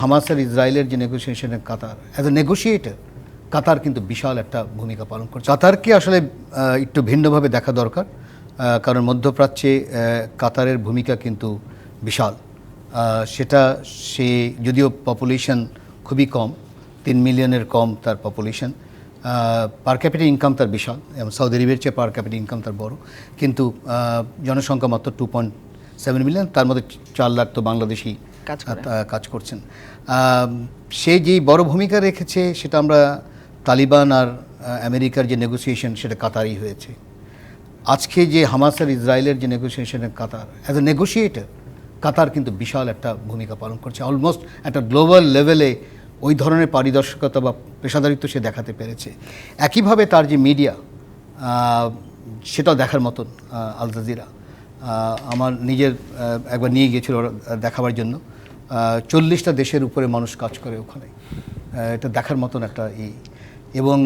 Hamas আর ইসরায়েলের যে নেগোসিয়েশনে কাতার as a negotiator কাতার কিন্তু বিশাল একটা ভূমিকা পালন করছে। কাতারকে আসলে একটু ভিন্নভাবে দেখা দরকার, কারণ মধ্যপ্রাচ্যে কাতারের ভূমিকা কিন্তু বিশাল। সেটা সে যদিও পপুলেশন খুবই কম, 3 মিলিয়নের কম তার পপুলেশন, পার ক্যাপিটা ইনকাম তার বিশাল, এবং সৌদি আরবের চেয়ে পার ক্যাপিটা ইনকাম তার বড়, কিন্তু জনসংখ্যা মাত্র 2.7 মিলিয়ন, তার মধ্যে 4 লাখ তো বাংলাদেশি কাজ করছেন। সে যেই বড় ভূমিকা রেখেছে সেটা আমরা তালিবান আর আমেরিকার যে নেগোসিয়েশন সেটা কাতারই হয়েছে। আজকে যে হামাস আর ইসরায়েলের যে নেগোসিয়েশনে কাতার অ্যাজ এ নেগোসিয়েটর কাতার কিন্তু বিশাল একটা ভূমিকা পালন করছে। অলমোস্ট একটা গ্লোবাল লেভেলে ওই ধরনের পারদর্শিকতা বা পেশাদারিত্ব সে দেখাতে পেরেছে। একইভাবে তার যে মিডিয়া, সেটাও দেখার মতন। আল জাজিরা আমার নিজের একবার নিয়ে গিয়েছিল দেখাবার জন্য। 40টা দেশের উপরে মানুষ কাজ করে ওখানে, এটা দেখার মতন একটা এবং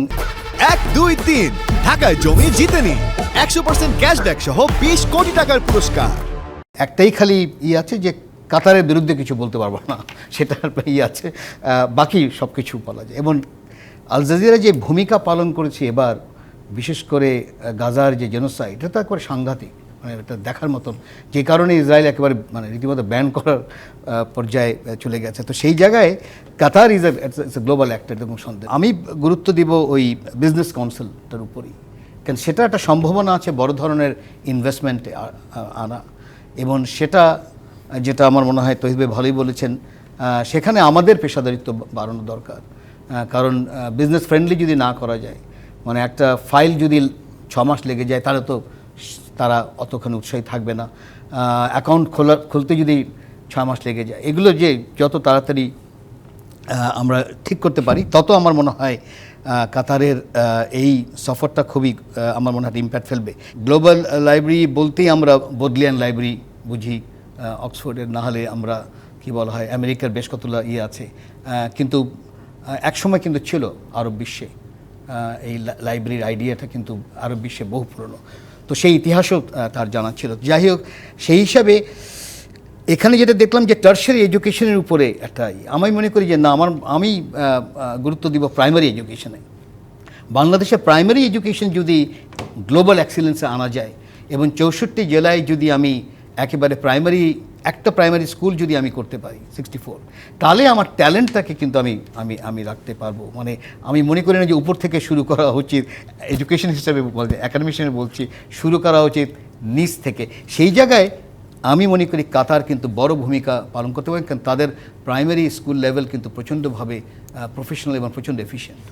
1, 2, 3 ঢাকায় জমি জিতে নিন 100% ক্যাশব্যাক সহ 20 কোটি টাকার পুরস্কার। একটাই খালি আছে যে কাতারের বিরুদ্ধে কিছু বলতে পারবো না, সেটার আছে, বাকি সব কিছু বলা যায়। এবং আল জাজিরা যে ভূমিকা পালন করেছে এবার, বিশেষ করে গাজার যে জেনোসাইড, এটা তো একবারে সাংঘাতিক, মানে এটা দেখার মতন, যে কারণে ইসরায়েল একেবারে মানে রীতিমতো ব্যান করার পর্যায়ে চলে গেছে। তো সেই জায়গায় কাতার ইজ এ গ্লোবাল অ্যাক্টর এবং সন্দেহ। আমি গুরুত্ব দিব ওই বিজনেস কাউন্সিলটার উপরই, কারণ সেটা একটা সম্ভাবনা আছে বড় ধরনের ইনভেস্টমেন্টে আনা, এবং সেটা যেটা আমার মনে হয় তহিদ ভাই ভালোই বলেছেন, সেখানে আমাদের পেশাদারিত্ব বাড়ানো দরকার। কারণ বিজনেস ফ্রেন্ডলি যদি না করা যায়, মানে একটা ফাইল যদি 6 মাস লেগে যায়, তাহলে তো তারা অতখানি উৎসাহী থাকবে না। অ্যাকাউন্ট খুলতে যদি 6 মাস লেগে যায়, এগুলো যে যত তাড়াতাড়ি আমরা ঠিক করতে পারি, তত আমার মনে হয় কাতারের এই সফরটা খুবই আমার মনে হয় ইম্প্যাক্ট ফেলবে। গ্লোবাল লাইব্রেরি বলতেই আমরা বোদলিয়ান লাইব্রেরি বুঝি, অক্সফোর্ডের, না হলে আমরা কি বলা হয় আমেরিকার বেশ কতগুলো আছে, কিন্তু একসময় কিন্তু ছিল আরব বিশ্বে এই লাইব্রেরির আইডিয়াটা কিন্তু আরব বিশ্বে বহু পুরনো, তো সেই ইতিহাসও তার জানা ছিল। যাই হোক, সেই হিসাবে এখানে যেটা দেখলাম যে টার্শারি এডুকেশনের উপরে একটা আমি মনে করি যে না, আমি গুরুত্ব দিব প্রাইমারি এডুকেশনে। বাংলাদেশে প্রাইমারি এডুকেশন যদি গ্লোবাল এক্সিলেন্সে আনা যায়, এবং 64 জেলায় যদি আমি একেবারে একটা প্রাইমারি স্কুল যদি আমি করতে পারি 64, তাহলে আমার ট্যালেন্টটাকে কিন্তু আমি রাখতে পারবো। মানে আমি মনে করি না যে উপর থেকে শুরু করা উচিত, এডুকেশন হিসাবে বলছি, একাডেমিশনে বলছি, শুরু করা উচিত নিচ থেকে। সেই জায়গায় আমি মনে করি কাতার কিন্তু বড় ভূমিকা পালন করতে পারে, কারণ তাদের প্রাইমারি স্কুল লেভেল কিন্তু প্রচণ্ডভাবে প্রফেশনাল এবং প্রচণ্ড এফিশিয়েন্ট।